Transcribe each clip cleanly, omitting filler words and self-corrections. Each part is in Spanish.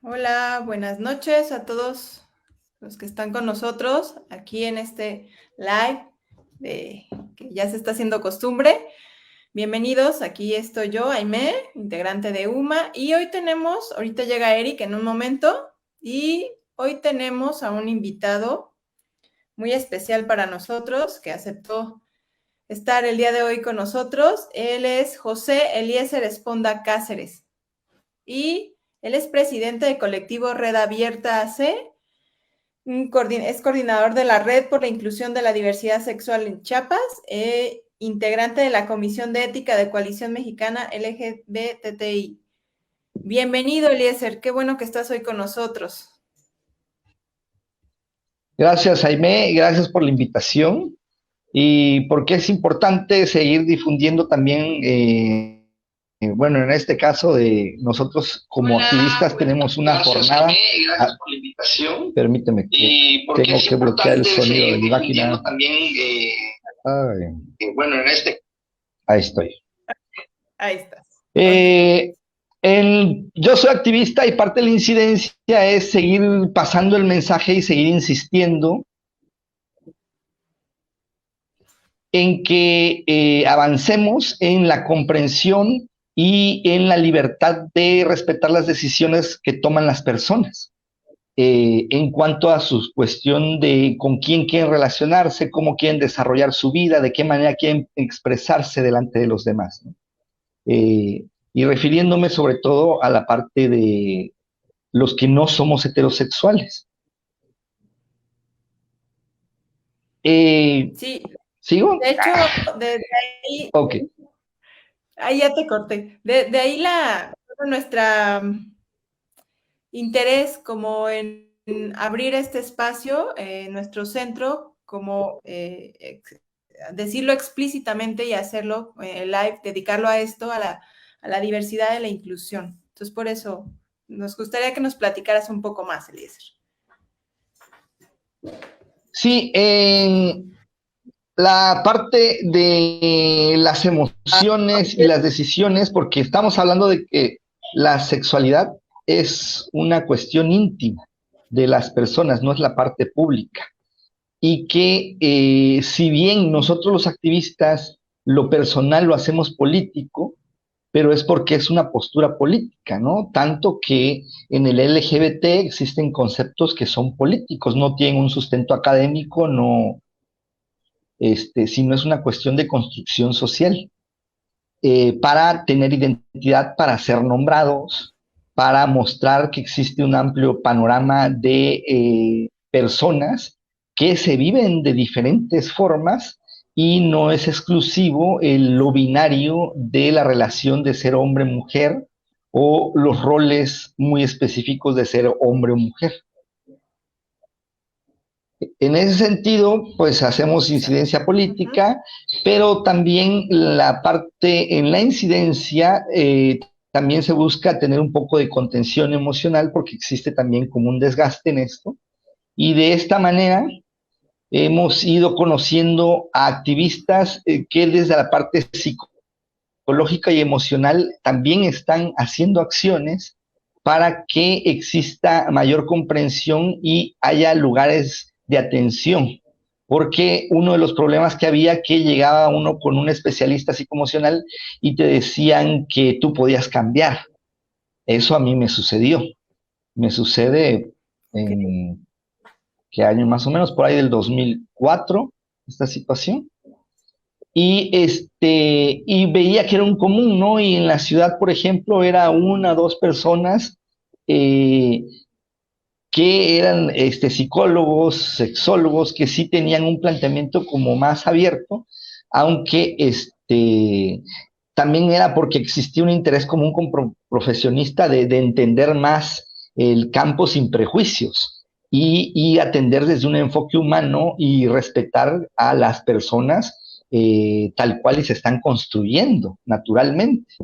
Hola, buenas noches a todos los que están con nosotros aquí en este live que ya se está haciendo costumbre. Bienvenidos, aquí estoy yo, Aimé, integrante de UMA, y ahorita llega Eric en un momento, y hoy tenemos a un invitado muy especial para nosotros que aceptó estar el día de hoy con nosotros. Él es José Eliezer Esponda Cáceres y él es presidente del colectivo Red Abierta AC, es coordinador de la Red por la Inclusión de la Diversidad Sexual en Chiapas, integrante de la Comisión de Ética de Coalición Mexicana LGBTI. Bienvenido, Eliezer, qué bueno que estás hoy con nosotros. Gracias, Jaime, gracias por la invitación y porque es importante seguir difundiendo también, bueno, en este caso de nosotros como activistas tenemos una jornada. Gracias por la invitación. Permíteme que Y porque tengo es que bloquear el importante sonido de seguir mi difundiendo máquina. también, Ay, bueno, en este... ahí estoy. Ahí estás. Ok. Eh, yo soy activista y parte de la incidencia es seguir pasando el mensaje y seguir insistiendo en que avancemos en la comprensión y en la libertad de respetar las decisiones que toman las personas en cuanto a su cuestión de con quién quieren relacionarse, cómo quieren desarrollar su vida, de qué manera quieren expresarse delante de los demás, ¿no? Y refiriéndome sobre todo a la parte de los que no somos heterosexuales. Eh, Sí, ¿Sigo? de hecho, desde ahí, Ok. ahí ya te corté. De ahí nuestra interés como en abrir este espacio, nuestro centro, como decirlo explícitamente y hacerlo live, dedicarlo a esto, a la diversidad y la inclusión. Entonces, por eso nos gustaría que nos platicaras un poco más, Eliezer. Sí, la parte de las emociones y las decisiones, porque estamos hablando de que la sexualidad es una cuestión íntima de las personas, no es la parte pública. Y que si bien nosotros los activistas lo personal lo hacemos político, pero es porque es una postura política, ¿no? Tanto que en el LGBT existen conceptos que son políticos, no tienen un sustento académico, no, sino es una cuestión de construcción social, para tener identidad, para ser nombrados, para mostrar que existe un amplio panorama de personas que se viven de diferentes formas y no es exclusivo lo binario de la relación de ser hombre-mujer o los roles muy específicos de ser hombre o mujer. En ese sentido, pues hacemos Exacto. incidencia política, pero también la parte en la incidencia también se busca tener un poco de contención emocional porque existe también como un desgaste en esto. Y de esta manera hemos ido conociendo a activistas que desde la parte psicológica y emocional también están haciendo acciones para que exista mayor comprensión y haya lugares de atención. Porque uno de los problemas que había que llegaba uno con un especialista psicoemocional y te decían que tú podías cambiar. Eso a mí me sucedió. Me sucede Ok. en qué año más o menos, por ahí del 2004, esta situación. Y veía que era un común, ¿no? Y en la ciudad, por ejemplo, era una o dos personas eh, que eran psicólogos, sexólogos, que sí tenían un planteamiento como más abierto, aunque también era porque existía un interés común con profesionista de entender más el campo sin prejuicios y atender desde un enfoque humano y respetar a las personas tal cual y se están construyendo naturalmente.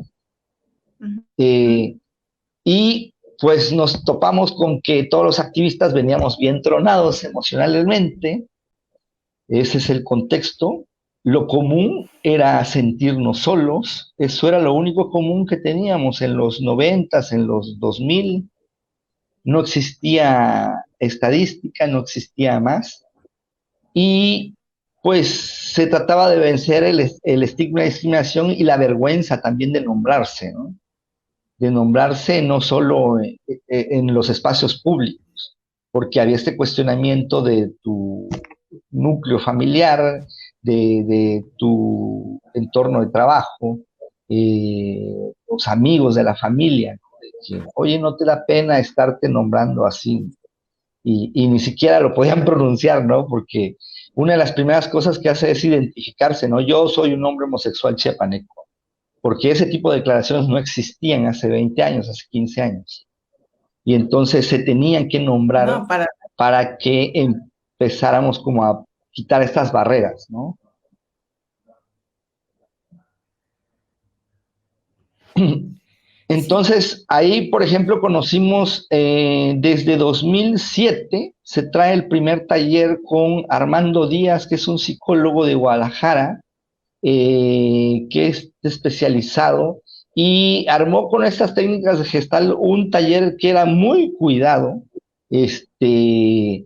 Uh-huh. Eh, y pues nos topamos con que todos los activistas veníamos bien tronados emocionalmente, ese es el contexto. Lo común era sentirnos solos, eso era lo único común que teníamos en los 90, en los 2000, no existía estadística, no existía más, y pues se trataba de vencer el estigma de discriminación y la vergüenza también de nombrarse, ¿no? De nombrarse no solo en los espacios públicos, porque había este cuestionamiento de tu núcleo familiar, de tu entorno de trabajo, los amigos de la familia, ¿no? De que, oye, no te da pena estarte nombrando así, y ni siquiera lo podían pronunciar, ¿no? Porque una de las primeras cosas que hace es identificarse, ¿no? Yo soy un hombre homosexual chiapaneco, porque ese tipo de declaraciones no existían hace 20 años, hace 15 años. Y entonces se tenían que nombrar No, para para que empezáramos como a quitar estas barreras, ¿no? sí. Entonces, ahí, por ejemplo, conocimos desde 2007, se trae el primer taller con Armando Díaz, que es un psicólogo de Guadalajara, que es especializado y armó con estas técnicas de Gestalt un taller que era muy cuidado, que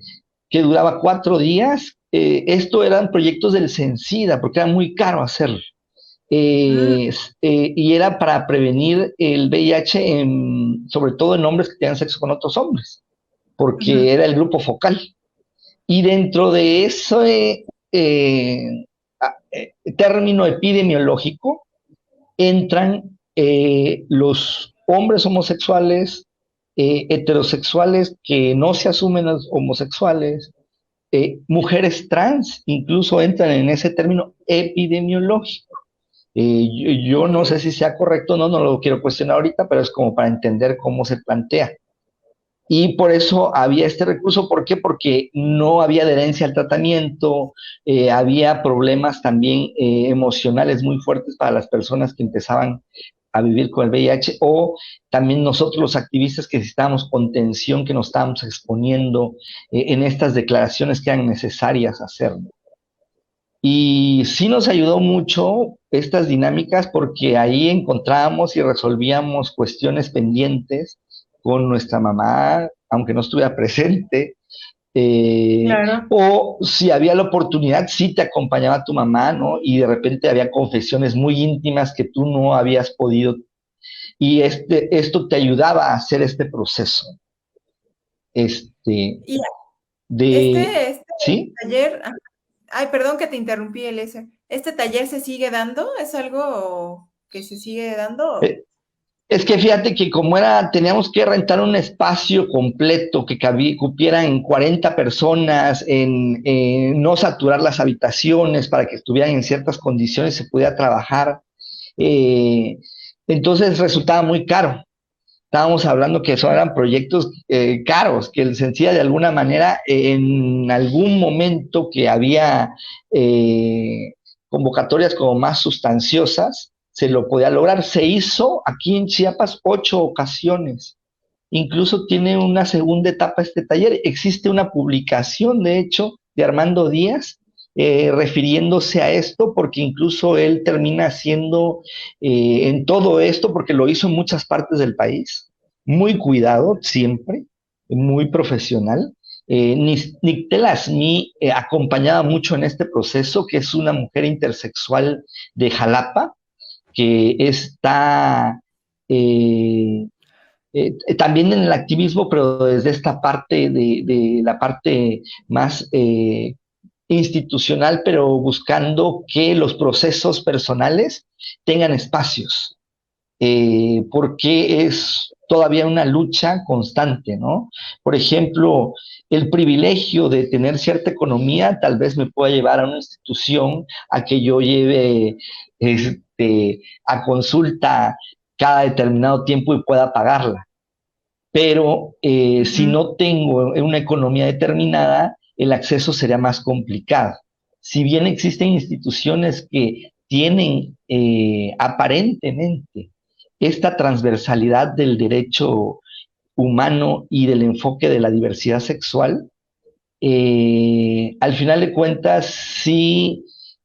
duraba 4 días. Esto eran proyectos del Cencida, porque era muy caro hacerlo. Mm, Y era para prevenir el VIH, sobre todo en hombres que tenían sexo con otros hombres, ujú. porque era el grupo focal. Y dentro de ese término epidemiológico entran los hombres homosexuales, heterosexuales que no se asumen homosexuales, mujeres trans, incluso entran en ese término epidemiológico. Yo no sé si sea correcto o no, no lo quiero cuestionar ahorita, pero es como para entender cómo se plantea. Y por eso había este recurso. ¿Por qué? Porque no había adherencia al tratamiento, había problemas también emocionales muy fuertes para las personas que empezaban a vivir con el VIH, o también nosotros los activistas que necesitábamos contención, que nos estábamos exponiendo en estas declaraciones que eran necesarias hacer. Y sí nos ayudó mucho estas dinámicas porque ahí encontrábamos y resolvíamos cuestiones pendientes con nuestra mamá, aunque no estuviera presente, Claro. o si había la oportunidad, sí te acompañaba tu mamá, ¿no? Y de repente había confesiones muy íntimas que tú no habías podido, y esto te ayudaba a hacer este proceso, este, Y de, este ¿sí? taller, ay, perdón que te interrumpí, Eliezer. ¿Este taller se sigue dando? ¿Es algo que se sigue dando? Eh, Es que fíjate que como era, teníamos que rentar un espacio completo que cupieran 40 personas, no saturar las habitaciones para que estuvieran en ciertas condiciones, se pudiera trabajar. eh, entonces resultaba muy caro. Estábamos hablando que eso eran proyectos caros, que el Sencilla de alguna manera, en algún momento que había eh, convocatorias como más sustanciosas, se lo podía lograr. Se hizo aquí en Chiapas 8 ocasiones. Incluso tiene una segunda etapa este taller. Existe una publicación, de hecho, de Armando Díaz, refiriéndose a esto, porque incluso él termina haciendo en todo esto, porque lo hizo en muchas partes del país, muy cuidado siempre, muy profesional. Nictela Asmí acompañaba mucho en este proceso, que es una mujer intersexual de Jalapa, que está también en el activismo, pero desde esta parte de la parte más institucional, pero buscando que los procesos personales tengan espacios, porque es todavía una lucha constante, ¿no? Por ejemplo, el privilegio de tener cierta economía tal vez me pueda llevar a una institución a que yo lleve a consulta cada determinado tiempo y pueda pagarla. Pero si Ujú. no tengo una economía determinada, el acceso sería más complicado. Si bien existen instituciones que tienen aparentemente esta transversalidad del derecho humano y del enfoque de la diversidad sexual, al final de cuentas, sí,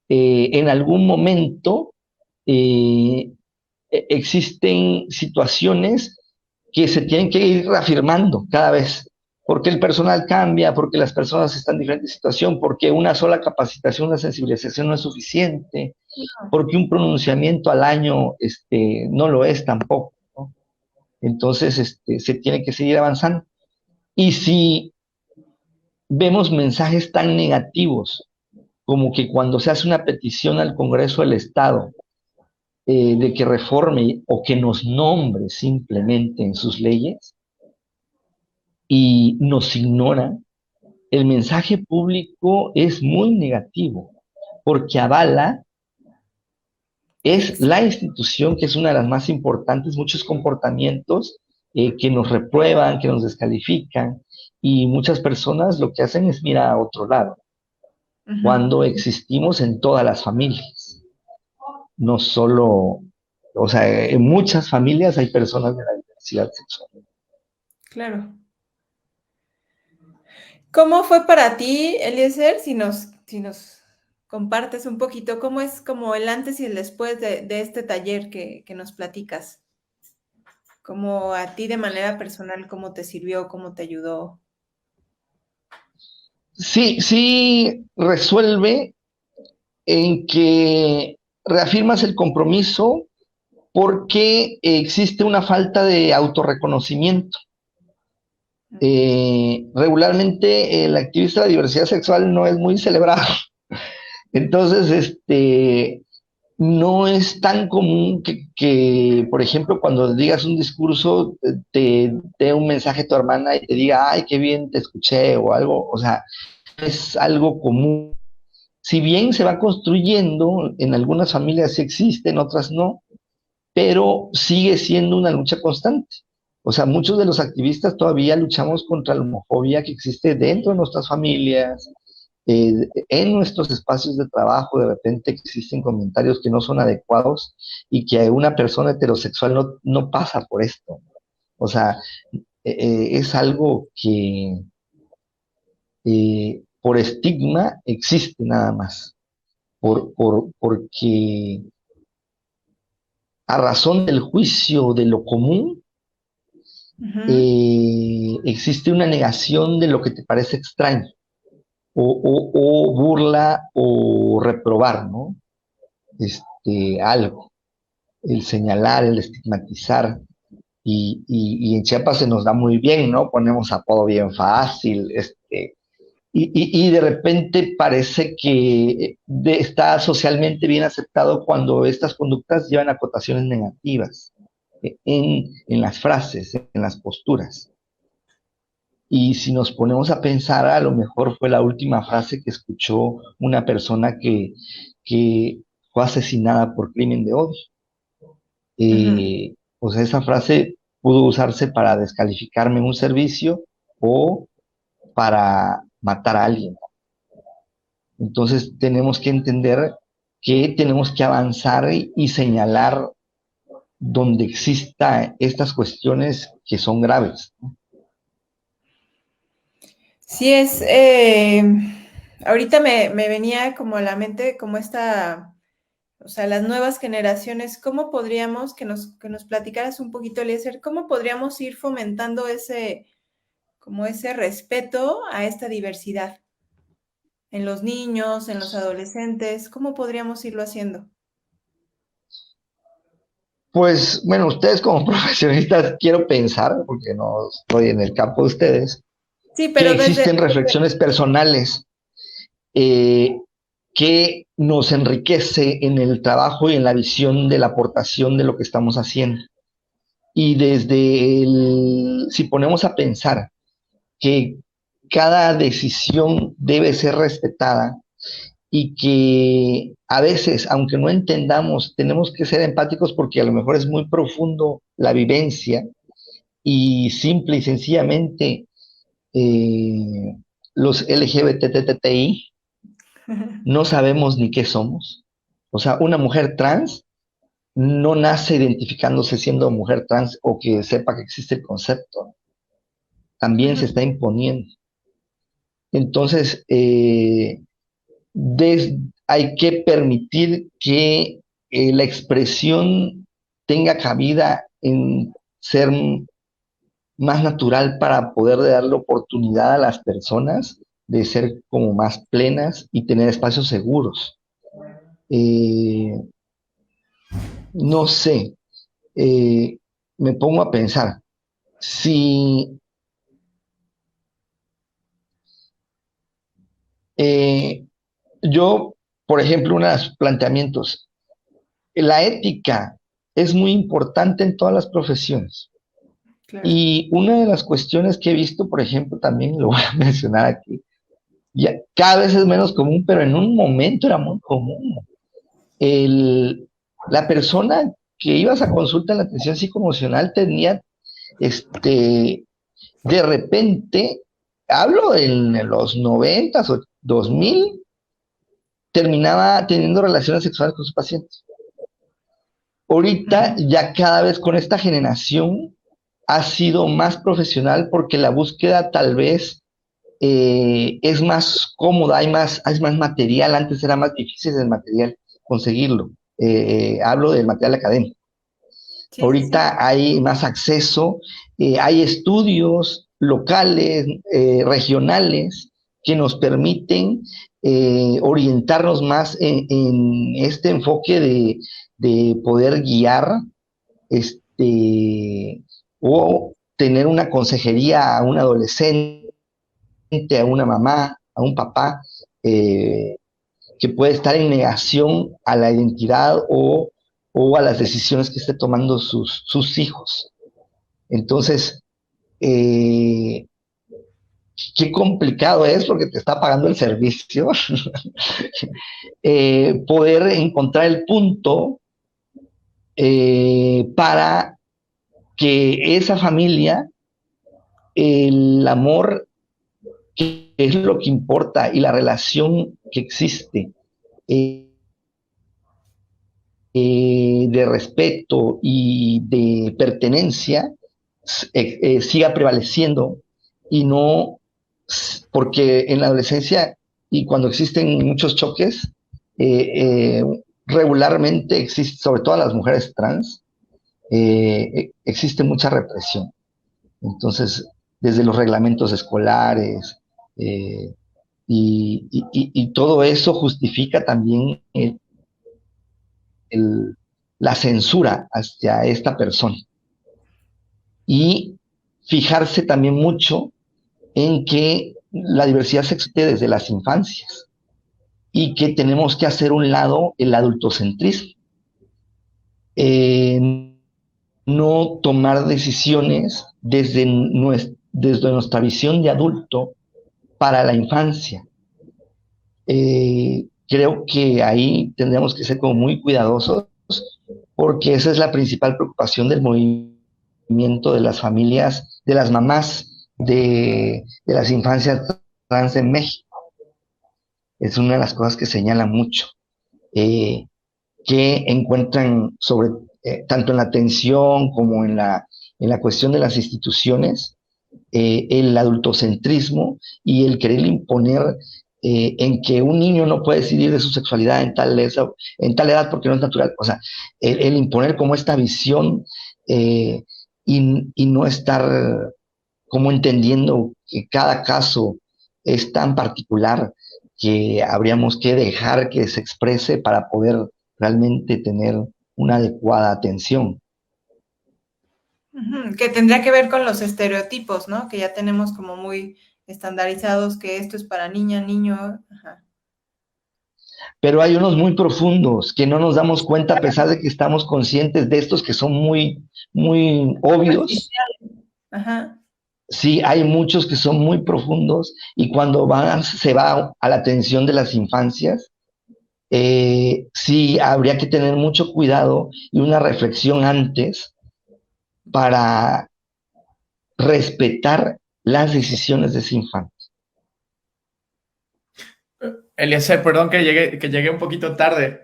en algún momento eh, existen situaciones que se tienen que ir reafirmando cada vez, porque el personal cambia, porque las personas están en diferente situación, porque una sola capacitación, una sensibilización no es suficiente, porque un pronunciamiento al año no lo es tampoco, ¿no? Entonces se tiene que seguir avanzando. Y si vemos mensajes tan negativos como que cuando se hace una petición al Congreso del Estado de que reforme o que nos nombre simplemente en sus leyes y nos ignora, el mensaje público es muy negativo porque avala, es la institución que es una de las más importantes, muchos comportamientos que nos reprueban, que nos descalifican, y muchas personas lo que hacen es mirar a otro lado, cuando existimos en todas las familias, no solo, o sea, en muchas familias hay personas de la diversidad sexual. Claro. ¿Cómo fue para ti, Eliezer? Si nos compartes un poquito, ¿cómo es como el antes y el después de este taller que nos platicas? ¿Cómo a ti de manera personal, cómo te sirvió, cómo te ayudó? Sí, sí resuelve en que reafirmas el compromiso porque existe una falta de autorreconocimiento. Regularmente el activista de la diversidad sexual no es muy celebrado. Entonces, no es tan común que, por ejemplo, cuando digas un discurso, te dé un mensaje a tu hermana y te diga, ay, qué bien te escuché o algo. O sea, es algo común. Si bien se va construyendo, en algunas familias sí existe, en otras no, pero sigue siendo una lucha constante. O sea, muchos de los activistas todavía luchamos contra la homofobia que existe dentro de nuestras familias, en nuestros espacios de trabajo. De repente existen comentarios que no son adecuados y que una persona heterosexual no pasa por esto. O sea, es algo que por estigma existe nada más, porque a razón del juicio de lo común, existe una negación de lo que te parece extraño, o burla o reprobar, ¿no? Algo, el señalar, el estigmatizar, y en Chiapas se nos da muy bien, ¿no? Ponemos apodo bien fácil, y de repente parece que está socialmente bien aceptado cuando estas conductas llevan a acotaciones negativas en las frases, en las posturas. Y si nos ponemos a pensar, a lo mejor fue la última frase que escuchó una persona que fue asesinada por crimen de odio. O sea, esa frase pudo usarse para descalificarme en un servicio o para matar a alguien. Entonces tenemos que entender que tenemos que avanzar y señalar donde exista estas cuestiones que son graves, ¿no? Sí, ahorita me venía como a la mente como o sea, las nuevas generaciones, ¿cómo podríamos, que nos platicaras un poquito, Eliezer, cómo podríamos ir fomentando como ese respeto a esta diversidad en los niños, en los adolescentes? ¿Cómo podríamos irlo haciendo? Pues bueno, ustedes como profesionistas quiero pensar, porque no estoy en el campo de ustedes, Sí, que pero existen reflexiones personales eh, que nos enriquece en el trabajo y en la visión de la aportación de lo que estamos haciendo. Y si ponemos a pensar que cada decisión debe ser respetada y que a veces, aunque no entendamos, tenemos que ser empáticos porque a lo mejor es muy profundo la vivencia y simple y sencillamente eh, los LGBTTI no sabemos ni qué somos. O sea, una mujer trans no nace identificándose siendo mujer trans o que sepa que existe el concepto. También se está imponiendo. Entonces, hay que permitir que la expresión tenga cabida en ser más natural para poder darle oportunidad a las personas de ser como más plenas y tener espacios seguros. Eh, no sé, eh, me pongo a pensar, si eh, yo, por ejemplo, uno de los planteamientos, la ética es muy importante en todas las profesiones. Claro. Y una de las cuestiones que he visto, por ejemplo, también lo voy a mencionar aquí, ya cada vez es menos común, pero en un momento era muy común. El, la persona que ibas a consulta en la atención psicoemocional tenía, de repente, hablo en los 90 o 2000, terminaba teniendo relaciones sexuales con sus pacientes. Ahorita Ujú. ya cada vez con esta generación ha sido más profesional porque la búsqueda tal vez es más cómoda, hay más material, antes era más difícil el material conseguirlo. Hablo del material académico. Sí, sí, sí. Ahorita hay más acceso, hay estudios locales, regionales, que nos permiten orientarnos más en este enfoque de poder guiar o tener una consejería a un adolescente, a una mamá, a un papá, eh, que puede estar en negación a la identidad o a las decisiones que esté tomando sus hijos. Entonces, eh, qué complicado es porque te está pagando el servicio, poder encontrar el punto para que esa familia, el amor, que es lo que importa, y la relación que existe, eh, de respeto y de pertenencia, siga prevaleciendo y no, porque en la adolescencia y cuando existen muchos choques, regularmente existe, sobre todo a las mujeres trans, existe mucha represión. Entonces, desde los reglamentos escolares, eh, y todo eso justifica también el, la censura hacia esta persona. Y fijarse también mucho en que la diversidad se existe desde las infancias y que tenemos que hacer un lado el adultocentrismo. No tomar decisiones desde nuestra visión de adulto para la infancia. Creo que ahí tendríamos que ser como muy cuidadosos porque esa es la principal preocupación del movimiento de las familias, de las mamás de las infancias trans en México. Es una de las cosas que señala mucho, eh, que encuentran sobre, tanto en la atención como en la cuestión de las instituciones, el adultocentrismo y el querer imponer en que un niño no puede decidir de su sexualidad en tal edad porque no es natural. O sea, el imponer como esta visión, y no estar como entendiendo que cada caso es tan particular que habríamos que dejar que se exprese para poder realmente tener una adecuada atención. Ujú. Que tendría que ver con los estereotipos, ¿no? Que ya tenemos como muy estandarizados que esto es para niña, niño. Ajá. Pero hay unos muy profundos que no nos damos cuenta a pesar de que estamos conscientes de estos que son muy obvios. Ajá. Sí, hay muchos que son muy profundos y cuando se va a la atención de las infancias, sí habría que tener mucho cuidado y una reflexión antes para respetar las decisiones de ese infante. Eliezer, perdón que llegué un poquito tarde.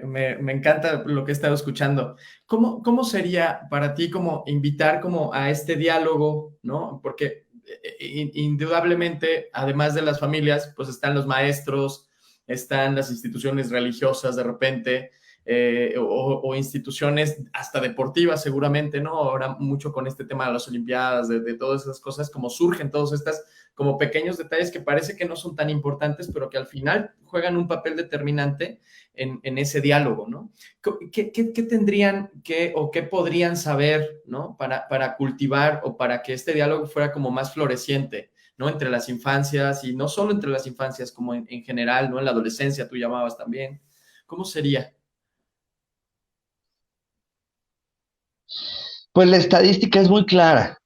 Me encanta lo que he estado escuchando. ¿Cómo sería para ti como invitar como a este diálogo, ¿no? Porque indudablemente, además de las familias, pues están los maestros, están las instituciones religiosas de repente, o instituciones hasta deportivas seguramente, ¿no? Ahora mucho con este tema de las Olimpiadas, de todas esas cosas, como surgen todos estos como pequeños detalles que parece que no son tan importantes, pero que al final juegan un papel determinante en ese diálogo, ¿no? ¿Qué tendrían que o qué podrían saber, ¿no? Para cultivar o para que este diálogo fuera como más floreciente, ¿no? Entre las infancias y no solo entre las infancias, como en general, ¿no? En la adolescencia, tú llamabas también. ¿Cómo sería? Pues la estadística es muy clara.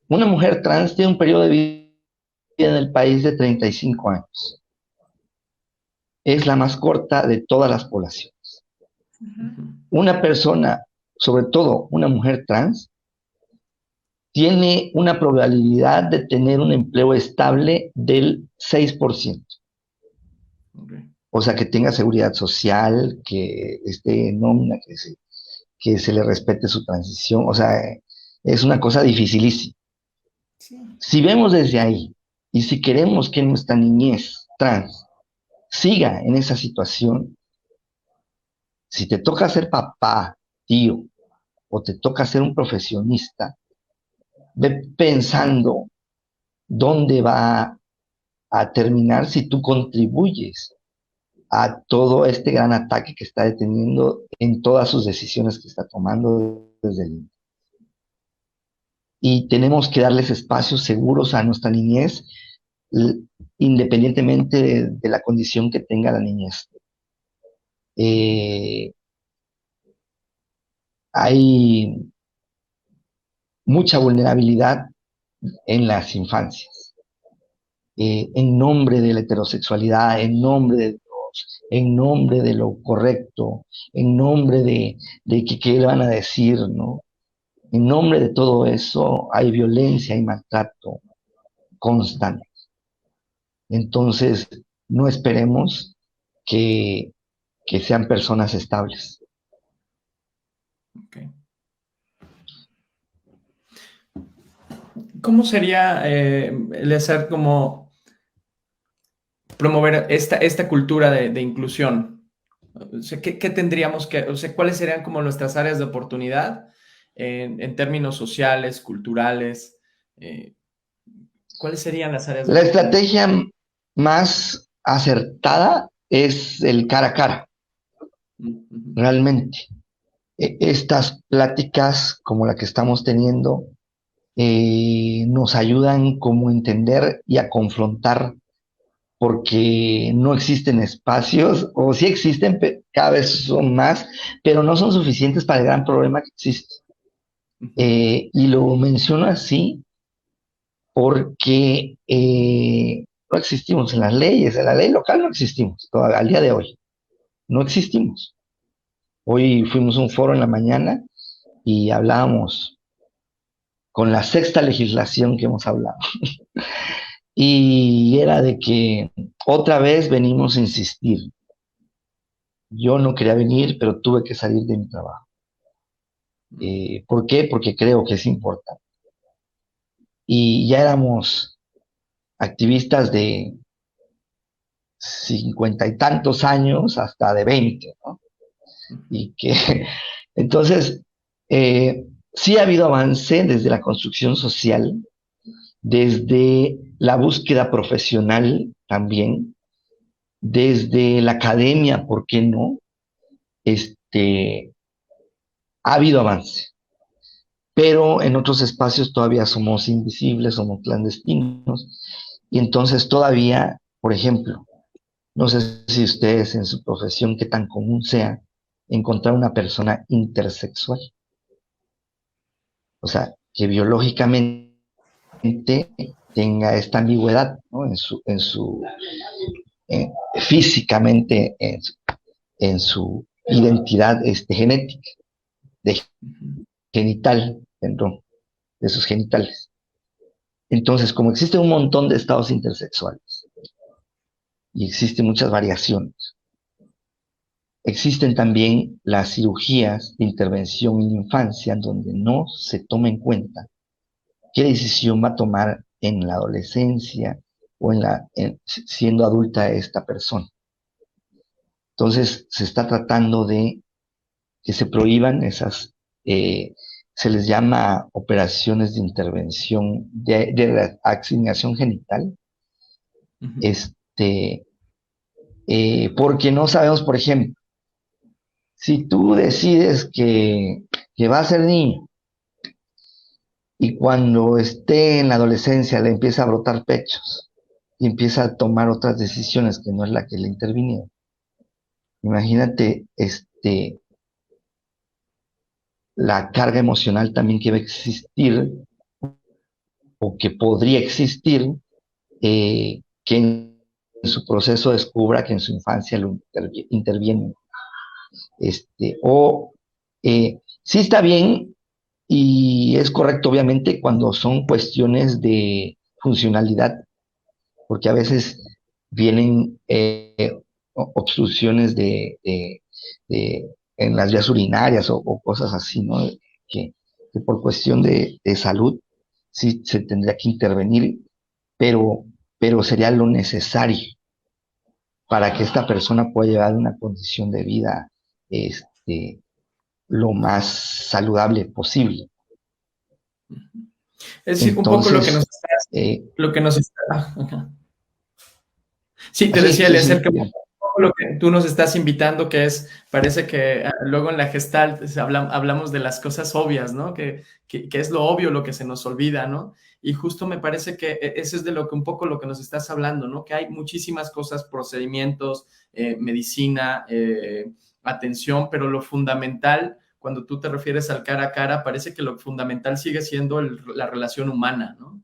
Una mujer trans tiene un periodo de vida en el país de 35 años. Es la más corta de todas las poblaciones. Una persona, sobre todo una mujer trans, tiene una probabilidad de tener un empleo estable del 6%. Okay. O sea, que tenga seguridad social, que esté en nómina, que se le respete su transición. O sea, es una cosa dificilísima. Sí. Si vemos desde ahí y si queremos que nuestra niñez trans siga en esa situación, si te toca ser papá, tío, o te toca ser un profesionista, ve pensando dónde va a terminar si tú contribuyes a todo este gran ataque que está deteniendo en todas sus decisiones que está tomando desde el... Y tenemos que darles espacios seguros a nuestra niñez, independientemente de la condición que tenga la niñez. Hay mucha vulnerabilidad en las infancias, en nombre de la heterosexualidad, en nombre de Dios, en nombre de lo correcto, en nombre de que qué le van a decir, ¿no? En nombre de todo eso hay violencia y maltrato constante. Entonces, no esperemos que, que sean personas estables. Okay. ¿Cómo sería el hacer como promover esta cultura de inclusión? O sea, ¿qué tendríamos que, o sea, cuáles serían como nuestras áreas de oportunidad en términos sociales, culturales? ¿Cuáles serían las áreas de La oportunidad? estrategia más acertada es el cara a cara, Uh-huh. realmente. Estas pláticas como la que estamos teniendo nos ayudan como a entender y a confrontar porque no existen espacios, o sí existen, cada vez son más, pero no son suficientes para el gran problema que existe. Uh-huh. Y lo menciono así porque no existimos en las leyes, en la ley local no existimos, todavía al día de hoy, no existimos. Hoy fuimos a un foro en la mañana y hablábamos con la sexta legislación que hemos hablado. Y era de que otra vez venimos a insistir. Yo no quería venir, pero tuve que salir de mi trabajo. ¿Por qué? Porque creo que es importante. Y ya éramos activistas de 50 y tantos años hasta de 20, ¿no? Y que entonces sí ha habido avance desde la construcción social, desde la búsqueda profesional también, desde la academia, ¿por qué no? Ha habido avance, pero en otros espacios todavía somos invisibles, somos clandestinos, y entonces todavía, por ejemplo, no sé si ustedes en su profesión, qué tan común sea encontrar una persona intersexual, o sea, que biológicamente tenga esta ambigüedad, ¿no? Físicamente, en su identidad genética, de genital, perdón, de sus genitales. Entonces, como existe un montón de estados intersexuales y existen muchas variaciones, existen también las cirugías de intervención en la infancia donde no se toma en cuenta qué decisión va a tomar en la adolescencia o siendo adulta esta persona. Entonces se está tratando de que se prohíban esas, se les llama operaciones de intervención, de asignación genital, Ujú. porque no sabemos, por ejemplo, si tú decides que va a ser niño y cuando esté en la adolescencia le empieza a brotar pechos y empieza a tomar otras decisiones que no es la que le intervinieron. Imagínate, la carga emocional también que va a existir o que podría existir, que en su proceso descubra que en su infancia lo interviene. Sí está bien y es correcto, obviamente, cuando son cuestiones de funcionalidad, porque a veces vienen obstrucciones en las vías urinarias o cosas así, ¿no? Que, que por cuestión de salud sí se tendría que intervenir, pero, pero sería lo necesario para que esta persona pueda llevar una condición de vida lo más saludable posible. Es decir, un poco Entonces, lo que nos está. Ajá. Sí, te sí, decía, sí, Eliezer, sí, que ya. lo que tú nos estás invitando, que es, parece que luego en la Gestalt hablamos de las cosas obvias, ¿no? Que es lo obvio, lo que se nos olvida, ¿no? Y justo me parece que eso es de lo que un poco lo que nos estás hablando, ¿no? Que hay muchísimas cosas, procedimientos, medicina, atención, pero lo fundamental, cuando tú te refieres al cara a cara, parece que lo fundamental sigue siendo la relación humana, ¿no?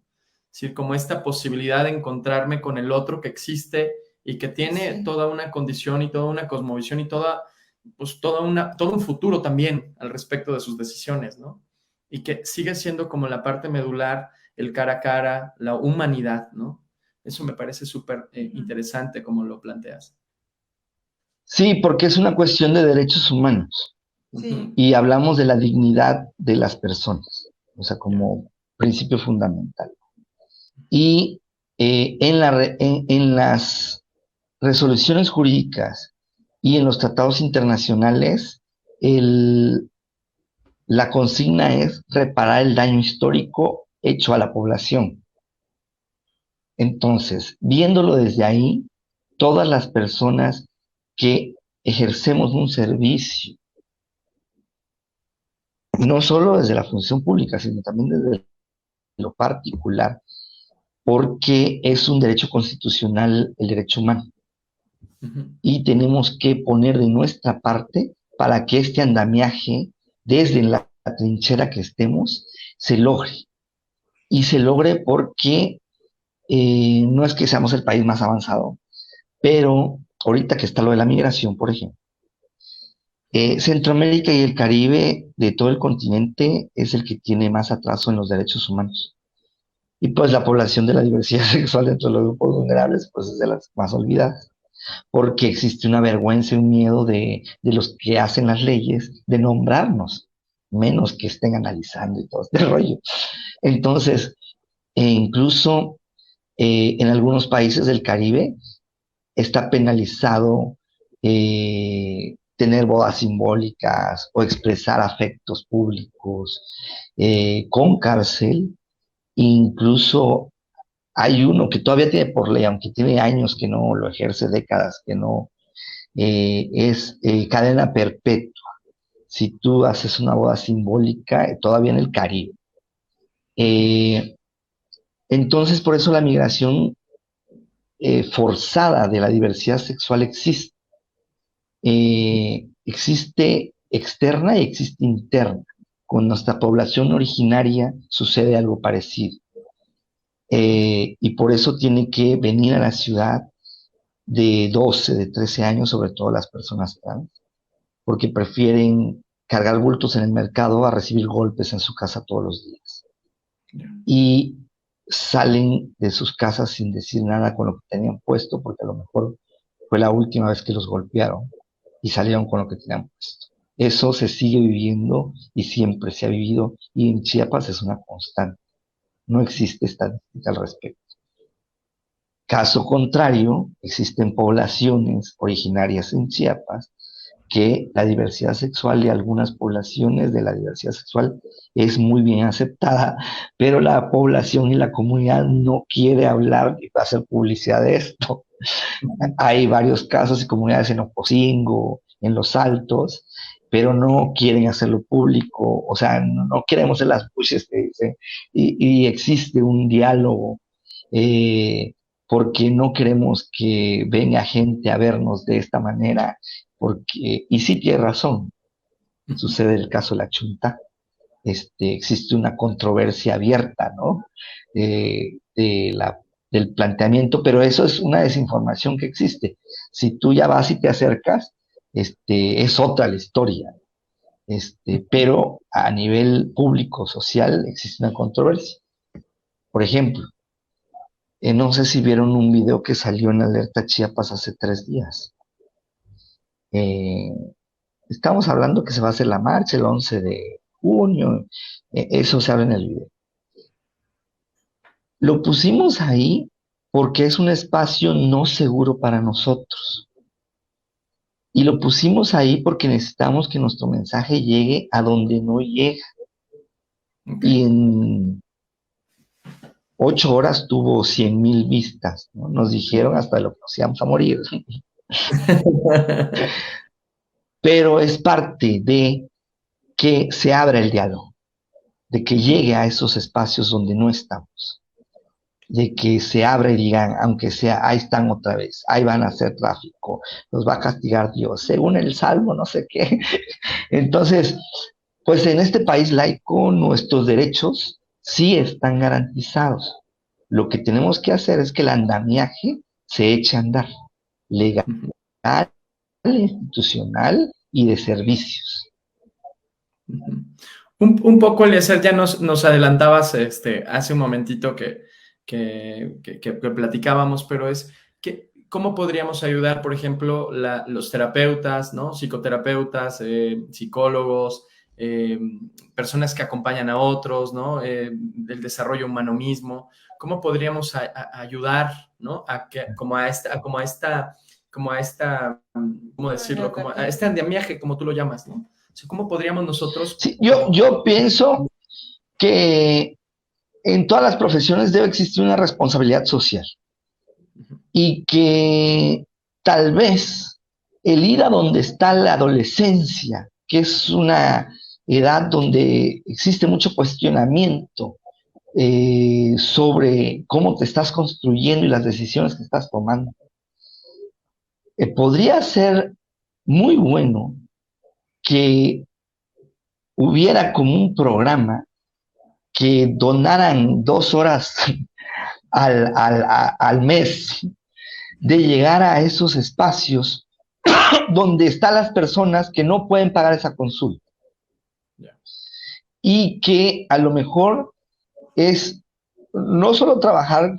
Es decir, como esta posibilidad de encontrarme con el otro que existe y que tiene Sí. toda una condición y toda una cosmovisión y pues todo un futuro también al respecto de sus decisiones, ¿no? Y que sigue siendo como la parte medular, el cara a cara, la humanidad, ¿no? Eso me parece súper interesante como lo planteas. Sí, porque es una cuestión de derechos humanos Sí. y hablamos de la dignidad de las personas, o sea, Ya. como principio fundamental. Y en las resoluciones jurídicas y en los tratados internacionales, el, la consigna es reparar el daño histórico hecho a la población. Entonces, viéndolo desde ahí, todas las personas que ejercemos un servicio, no solo desde la función pública, sino también desde lo particular, porque es un derecho constitucional el derecho humano. Ujú. Y tenemos que poner de nuestra parte para que este andamiaje, desde la trinchera que estemos, se logre. Y se logre porque no es que seamos el país más avanzado, pero ahorita que está lo de la migración, por ejemplo, Centroamérica y el Caribe de todo el continente es el que tiene más atraso en los derechos humanos. Y pues la población de la diversidad sexual dentro de los grupos vulnerables pues es de las más olvidadas, porque existe una vergüenza y un miedo de los que hacen las leyes de nombrarnos, menos que estén analizando y todo este rollo. Entonces, incluso en algunos países del Caribe está penalizado tener bodas simbólicas o expresar afectos públicos con cárcel. Incluso hay uno que todavía tiene por ley, aunque tiene años que no lo ejerce, décadas que no, es cadena perpetua. Si tú haces una boda simbólica, todavía en el Caribe. Eh, entonces, por eso la migración forzada de la diversidad sexual existe. Existe externa y existe interna. Con nuestra población originaria sucede algo parecido. Y por eso tiene que venir a la ciudad de 12, de 13 años, sobre todo las personas trans, porque prefieren cargar bultos en el mercado a recibir golpes en su casa todos los días. Ya. Y salen de sus casas sin decir nada con lo que tenían puesto, porque a lo mejor fue la última vez que los golpearon y salieron con lo que tenían puesto. Eso se sigue viviendo y siempre se ha vivido, y en Chiapas es una constante. No existe estadística al respecto. Caso contrario, existen poblaciones originarias en Chiapas que la diversidad sexual y algunas poblaciones de la diversidad sexual es muy bien aceptada, pero la población y la comunidad no quiere hablar y hacer publicidad de esto. Hay varios casos y comunidades en Ocosingo, en Los Altos, pero no quieren hacerlo público, o sea, no queremos ser las buches que dicen, y existe un diálogo, eh, porque no queremos que venga gente a vernos de esta manera, porque, y sí tiene razón, sucede el caso de la Chunta, existe una controversia abierta, ¿no? Del planteamiento, pero eso es una desinformación que existe. Si tú ya vas y te acercas, es otra la historia, pero a nivel público, social, existe una controversia. Por ejemplo, no sé si vieron un video que salió en Alerta Chiapas hace 3 días. Estamos hablando que se va a hacer la marcha el 11 de junio, eso se habla en el video. Lo pusimos ahí porque es un espacio no seguro para nosotros. Y lo pusimos ahí porque necesitamos que nuestro mensaje llegue a donde no llega. Okay. Y en 8 horas tuvo 100,000 vistas, ¿no? Nos dijeron hasta lo que nos íbamos a morir. Pero es parte de que se abra el diálogo, de que llegue a esos espacios donde no estamos, de que se abra y digan, aunque sea, ahí están otra vez, ahí van a hacer tráfico, los va a castigar Dios, según el Salmo, no sé qué. Entonces, pues en este país laico nuestros derechos sí están garantizados. Lo que tenemos que hacer es que el andamiaje se eche a andar, legal, institucional y de servicios. Un poco, Eliezer, ya nos adelantabas hace un momentito que platicábamos, pero es que cómo podríamos ayudar, por ejemplo, los terapeutas, ¿no? Psicoterapeutas, psicólogos, personas que acompañan a otros, ¿no? El desarrollo humano mismo. ¿Cómo podríamos ayudar, ¿no? Como a esta, ¿cómo decirlo? Como a este andamiaje, como tú lo llamas, ¿no? O sea, ¿cómo podríamos nosotros? Sí, yo pienso que en todas las profesiones debe existir una responsabilidad social y que tal vez el ir a donde está la adolescencia, que es una edad donde existe mucho cuestionamiento sobre cómo te estás construyendo y las decisiones que estás tomando, podría ser muy bueno que hubiera como un programa que donaran 2 horas al mes de llegar a esos espacios donde están las personas que no pueden pagar esa consulta. Y que a lo mejor es no solo trabajar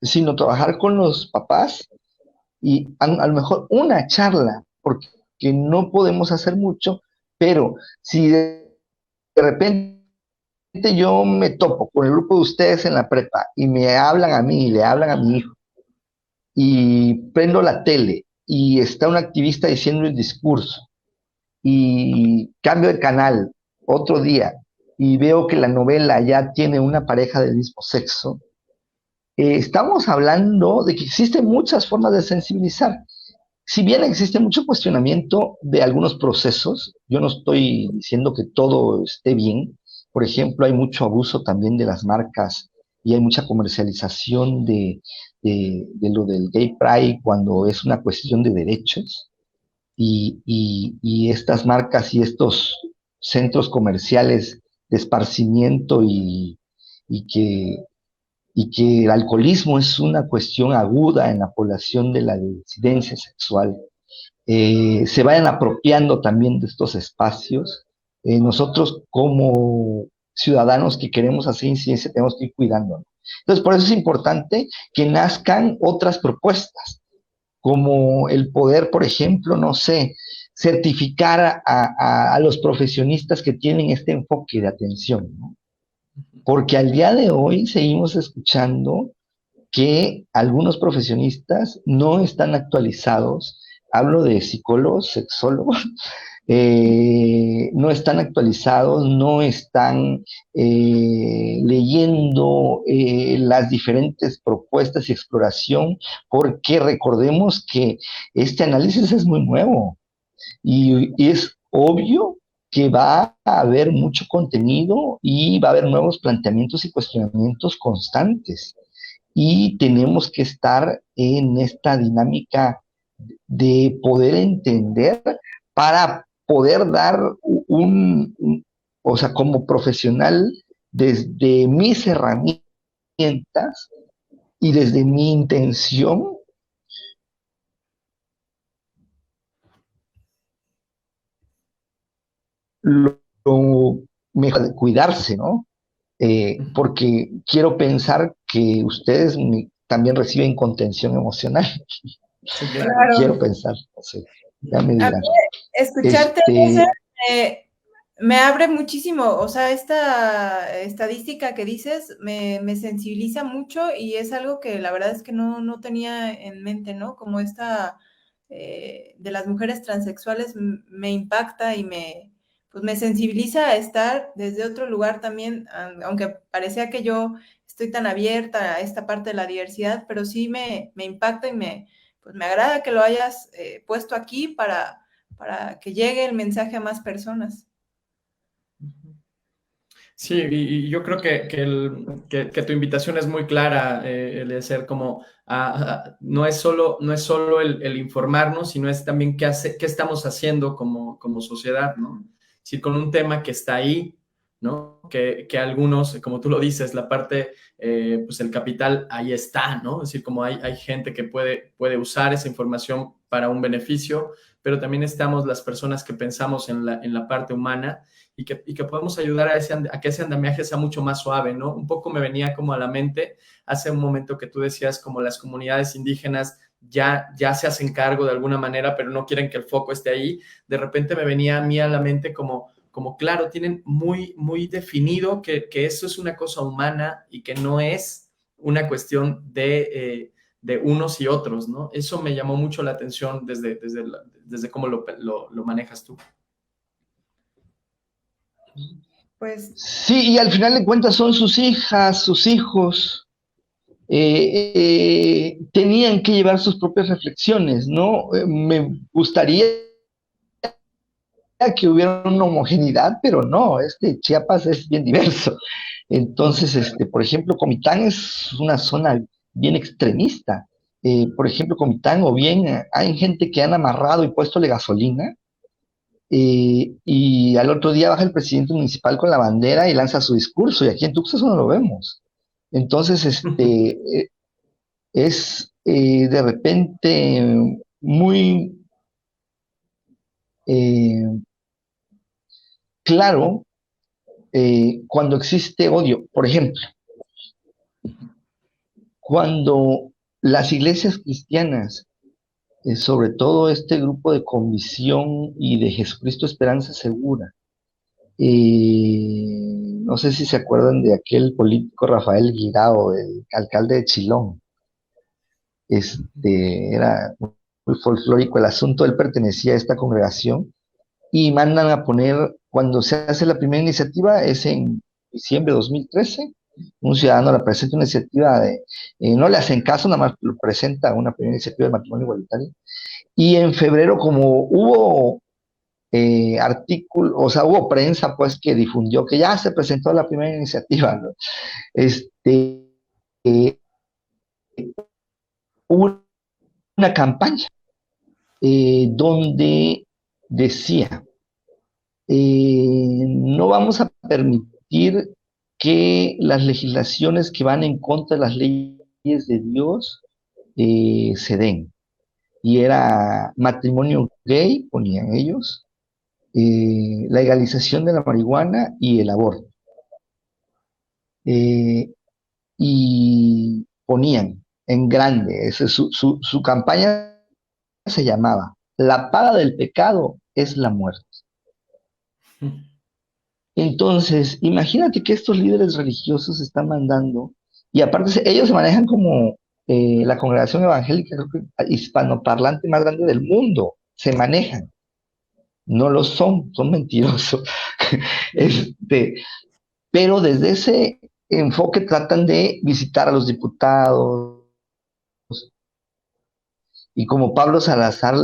sino trabajar con los papás y a lo mejor una charla, porque no podemos hacer mucho, pero si de repente yo me topo con el grupo de ustedes en la prepa y me hablan a mí y le hablan a mi hijo y prendo la tele y está un activista diciendo el discurso y cambio de canal otro día y veo que la novela ya tiene una pareja del mismo sexo, estamos hablando de que existen muchas formas de sensibilizar. Si bien existe mucho cuestionamiento de algunos procesos, yo no estoy diciendo que todo esté bien. Por ejemplo, hay mucho abuso también de las marcas y hay mucha comercialización de lo del gay pride cuando es una cuestión de derechos. Y estas marcas y estos centros comerciales de esparcimiento y que el alcoholismo es una cuestión aguda en la población de la disidencia sexual, se vayan apropiando también de estos espacios. Nosotros como ciudadanos que queremos hacer incidencia tenemos que ir cuidándonos. Entonces, por eso es importante que nazcan otras propuestas, como el poder, por ejemplo, no sé, certificar a los profesionistas que tienen este enfoque de atención, ¿no? Porque al día de hoy seguimos escuchando que algunos profesionistas no están actualizados, hablo de psicólogos, sexólogos, no están actualizados, no están leyendo las diferentes propuestas y exploración, porque recordemos que este análisis es muy nuevo y es obvio que va a haber mucho contenido y va a haber nuevos planteamientos y cuestionamientos constantes. Y tenemos que estar en esta dinámica de poder entender para poder dar o sea, como profesional, desde mis herramientas y desde mi intención, lo mejor de cuidarse, ¿no? Porque quiero pensar que ustedes también reciben contención emocional. Sí, claro. Quiero pensar, no sé, ya me A dirán. mí, escucharte, me abre muchísimo, o sea, esta estadística que dices me sensibiliza mucho y es algo que la verdad es que no tenía en mente, ¿no? Como esta de las mujeres transexuales me impacta y pues me sensibiliza a estar desde otro lugar también, aunque parecía que yo estoy tan abierta a esta parte de la diversidad, pero sí me impacta y pues me agrada que lo hayas puesto aquí para que llegue el mensaje a más personas. Sí, y yo creo que tu invitación es muy clara, el de ser como, no es solo el informarnos, sino es también qué estamos haciendo como sociedad, ¿no? Es decir, con un tema que está ahí, ¿no? Que algunos, como tú lo dices, la parte, pues el capital ahí está, ¿no? Es decir, como hay gente que puede usar esa información para un beneficio, pero también estamos las personas que pensamos en la parte humana y que podemos ayudar a que ese andamiaje sea mucho más suave, ¿no? Un poco me venía como a la mente hace un momento que tú decías como las comunidades indígenas ya se hacen cargo de alguna manera, pero no quieren que el foco esté ahí. De repente me venía a mí a la mente como claro, tienen muy definido que eso es una cosa humana y que no es una cuestión de unos y otros, ¿no? Eso me llamó mucho la atención desde cómo lo manejas tú. Pues Sí, y al final de cuentas son sus hijas, sus hijos, tenían que llevar sus propias reflexiones, ¿no? Me gustaría que hubiera una homogeneidad, pero no, Chiapas es bien diverso. Entonces, por ejemplo, Comitán es una zona bien extremista. Por ejemplo, Comitán, o bien hay gente que han amarrado y puestole gasolina, y al otro día baja el presidente municipal con la bandera y lanza su discurso, y aquí en Tuxtla eso no lo vemos. Entonces, es de repente muy eh, claro cuando existe odio. Por ejemplo, cuando las iglesias cristianas, sobre todo este grupo de Comisión y de Jesucristo Esperanza Segura, no sé si se acuerdan de aquel político Rafael Guirao, el alcalde de Chilón. Era muy folclórico el asunto, él pertenecía a esta congregación y mandan a poner, cuando se hace la primera iniciativa, es en diciembre de 2013, un ciudadano le presenta una iniciativa no le hacen caso, nada más lo presenta una primera iniciativa de matrimonio igualitario, y en febrero, como hubo artículo, o sea, hubo prensa pues que difundió que ya se presentó la primera iniciativa, ¿no? Eh, Hubo una campaña donde decía, no vamos a permitir que las legislaciones que van en contra de las leyes de Dios se den. Y era matrimonio gay, ponían ellos, legalización de la marihuana y el aborto. Y ponían en grande, su campaña se llamaba La paga del pecado es la muerte. Entonces, imagínate que estos líderes religiosos están mandando, y aparte ellos se manejan como la congregación evangélica creo que hispanoparlante más grande del mundo. Se manejan, no lo son mentirosos. Este, pero desde ese enfoque tratan de visitar a los diputados, y como Pablo Salazar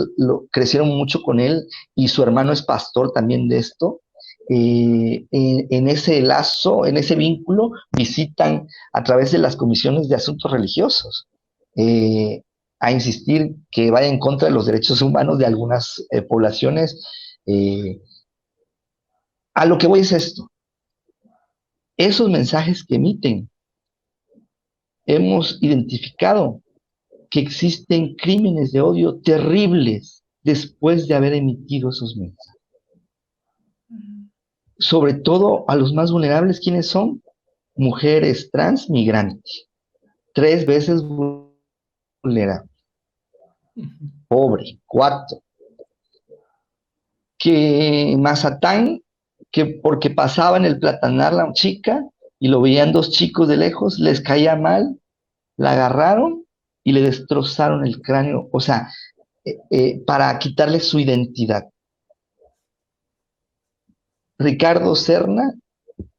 crecieron mucho con él y su hermano es pastor también de esto, en ese lazo, en ese vínculo, visitan a través de las comisiones de asuntos religiosos a insistir que vaya en contra de los derechos humanos de algunas poblaciones. A lo que voy es esto, esos mensajes que emiten, hemos identificado que existen crímenes de odio terribles después de haber emitido esos mensajes. Sobre todo a los más vulnerables, ¿quiénes son? Mujeres trans migrantes, 3 veces vulnerable, pobre, 4. Que Mazatán, que porque pasaba en el platanar la chica y lo veían 2 chicos de lejos, les caía mal, la agarraron y le destrozaron el cráneo, o sea, para quitarle su identidad. Ricardo Serna,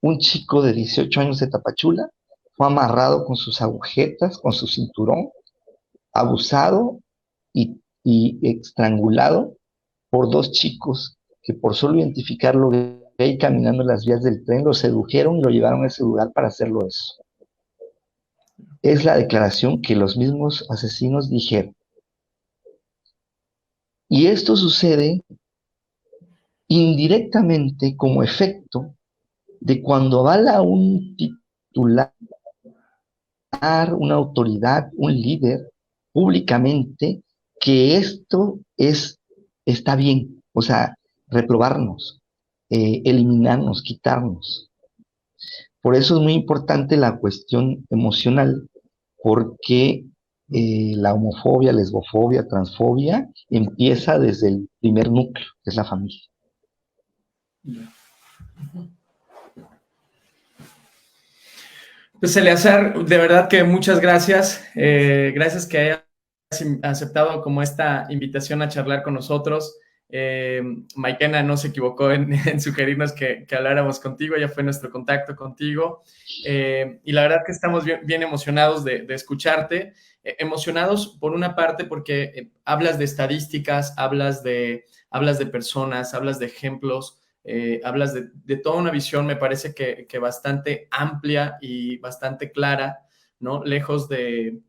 un chico de 18 años de Tapachula, fue amarrado con sus agujetas, con su cinturón, abusado y estrangulado por 2 chicos que por solo identificarlo gay caminando en las vías del tren, lo sedujeron y lo llevaron a ese lugar para hacerlo eso. Es la declaración que los mismos asesinos dijeron. Y esto sucede indirectamente como efecto de cuando avala un titular, una autoridad, un líder, públicamente, que esto está bien, o sea, reprobarnos, eliminarnos, quitarnos. Por eso es muy importante la cuestión emocional, porque la homofobia, lesbofobia, transfobia empieza desde el primer núcleo, que es la familia. Pues Eleazar, de verdad que muchas gracias. Gracias que hayas aceptado como esta invitación a charlar con nosotros. Maikena no se equivocó en sugerirnos que habláramos contigo, ya fue nuestro contacto contigo. Y la verdad que estamos bien emocionados de escucharte. Emocionados por una parte porque hablas de estadísticas, hablas de personas, hablas de ejemplos. Hablas de toda una visión, me parece que bastante amplia y bastante clara, ¿no? Lejos de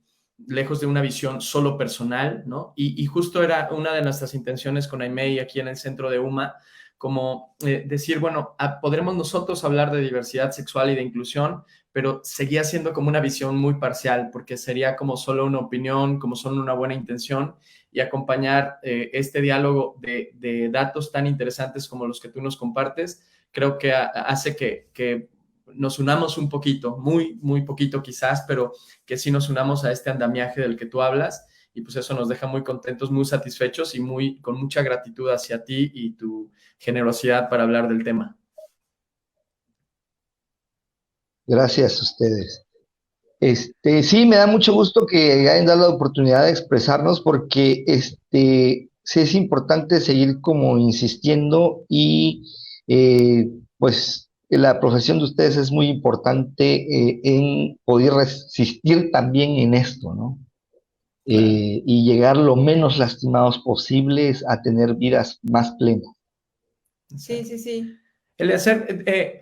una visión solo personal, ¿no? Y justo era una de nuestras intenciones con Aimee aquí en el centro de UMA, como decir, bueno, podremos nosotros hablar de diversidad sexual y de inclusión, pero seguía siendo como una visión muy parcial, porque sería como solo una opinión, como solo una buena intención, y acompañar este diálogo de datos tan interesantes como los que tú nos compartes, creo que hace que nos unamos un poquito, muy poquito quizás, pero que sí nos unamos a este andamiaje del que tú hablas, y pues eso nos deja muy contentos, muy satisfechos y con mucha gratitud hacia ti y tu generosidad para hablar del tema. Gracias a ustedes. Sí, me da mucho gusto que hayan dado la oportunidad de expresarnos porque sí es importante seguir como insistiendo y pues la profesión de ustedes es muy importante en poder resistir también en esto, ¿no? Y llegar lo menos lastimados posibles a tener vidas más plenas. Sí. Eleazar,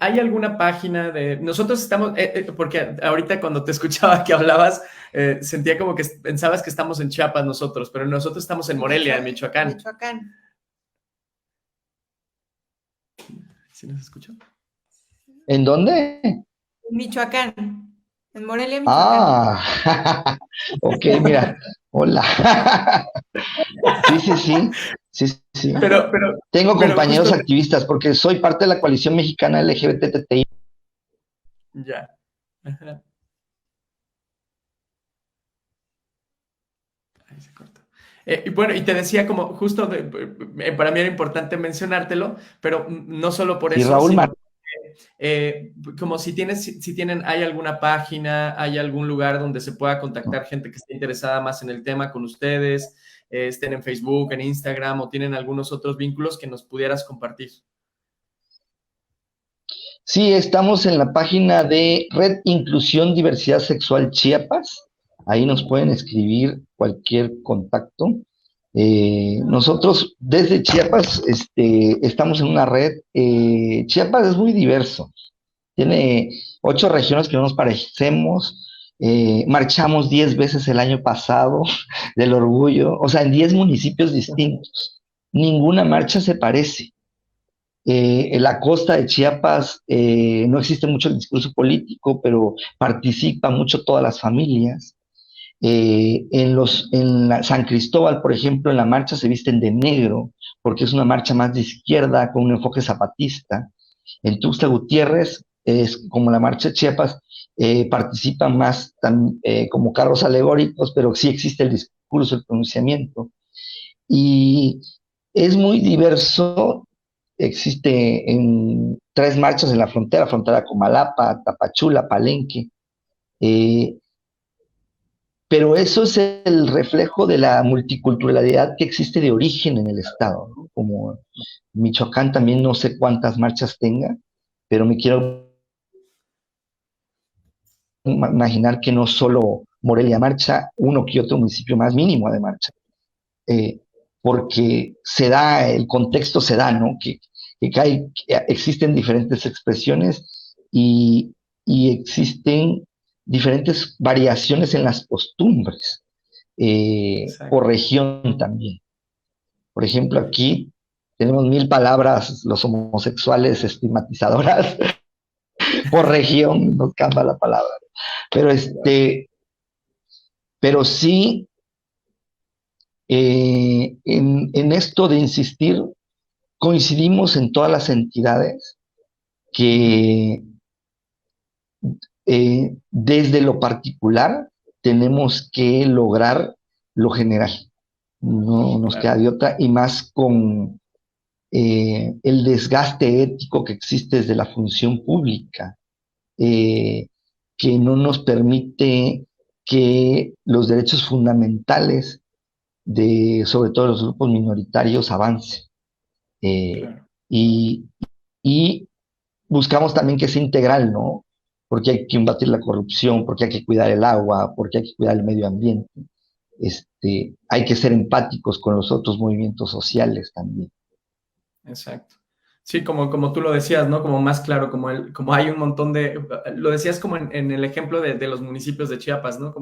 ¿hay alguna página de... Nosotros estamos, porque ahorita cuando te escuchaba que hablabas, sentía como que pensabas que estamos en Chiapas nosotros, pero nosotros estamos en Morelia, en Michoacán. ¿Sí nos escuchó? ¿En dónde? En Michoacán, en Morelia, Michoacán. Ah, ok, mira, hola. Sí. Pero Tengo compañeros justo... activistas porque soy parte de la coalición mexicana LGBTTI. Ya. Ajá. Ahí se cortó. Y bueno, y te decía como justo, para mí era importante mencionártelo, pero no solo por Y eso, Raúl sino... como si tienen, hay alguna página, hay algún lugar donde se pueda contactar gente que esté interesada más en el tema con ustedes, estén en Facebook, en Instagram o tienen algunos otros vínculos que nos pudieras compartir. Sí, estamos en la página de Red Inclusión Diversidad Sexual Chiapas. Ahí nos pueden escribir cualquier contacto. Nosotros desde Chiapas estamos en una red. Chiapas es muy diverso. Tiene 8 regiones que no nos parecemos. Marchamos 10 veces el año pasado del orgullo, o sea, en 10 municipios distintos. Ninguna marcha se parece. En la costa de Chiapas no existe mucho el discurso político, pero participa mucho todas las familias. San Cristóbal, por ejemplo, en la marcha se visten de negro, porque es una marcha más de izquierda, con un enfoque zapatista. En Tuxtla Gutiérrez, es como la marcha de Chiapas, participan más como carros alegóricos, pero sí existe el discurso, el pronunciamiento. Y es muy diverso. Existe en 3 marchas en la frontera Comalapa, Tapachula, Palenque. Eh, pero eso es el reflejo de la multiculturalidad que existe de origen en el estado, ¿no? Como Michoacán también no sé cuántas marchas tenga, pero me quiero imaginar que no solo Morelia marcha, uno que otro municipio más mínimo de marcha, eh, porque el contexto se da, ¿no? Que existen diferentes expresiones y existen diferentes variaciones en las costumbres, por región también. Por ejemplo, aquí tenemos 1000 palabras los homosexuales estigmatizadoras. Por región nos cambia la palabra. Pero sí, en esto de insistir, coincidimos en todas las entidades que desde lo particular tenemos que lograr lo general. No nos queda de otra, y más con el desgaste ético que existe desde la función pública, que no nos permite que los derechos fundamentales sobre todo los grupos minoritarios avancen. Y buscamos también que sea integral, ¿no? Porque hay que combatir la corrupción, porque hay que cuidar el agua, porque hay que cuidar el medio ambiente. Hay que ser empáticos con los otros movimientos sociales también. Exacto. Sí, como tú lo decías, ¿no? Como más claro, como hay un montón lo decías como en el ejemplo de los municipios de Chiapas, ¿no?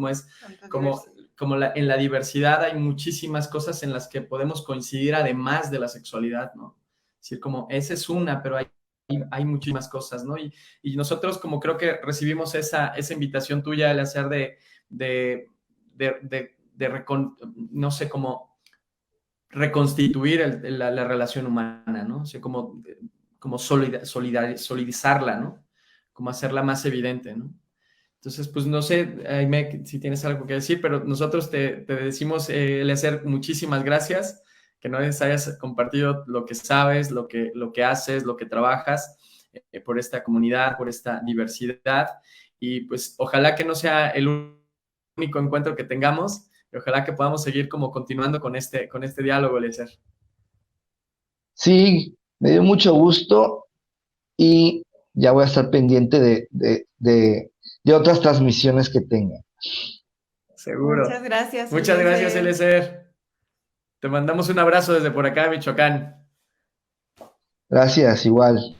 En la diversidad hay muchísimas cosas en las que podemos coincidir además de la sexualidad, ¿no? Es decir, como esa es una, pero hay muchísimas cosas, ¿no? Y nosotros como creo que recibimos esa invitación tuya al hacer no sé, como reconstituir la relación humana, ¿no? O sea, como solidizarla, ¿no? Como hacerla más evidente, ¿no? Entonces, pues no sé, Aimee, si tienes algo que decir, pero nosotros te decimos, Eliezer, muchísimas gracias, que nos hayas compartido lo que sabes, lo que haces, lo que trabajas por esta comunidad, por esta diversidad, y pues ojalá que no sea el único encuentro que tengamos, y ojalá que podamos seguir como continuando con este diálogo, Eliezer. Sí, me dio mucho gusto y ya voy a estar pendiente de otras transmisiones que tenga. Seguro. Muchas gracias. Muchas gracias, Eliezer. Te mandamos un abrazo desde por acá, Michoacán. Gracias, igual.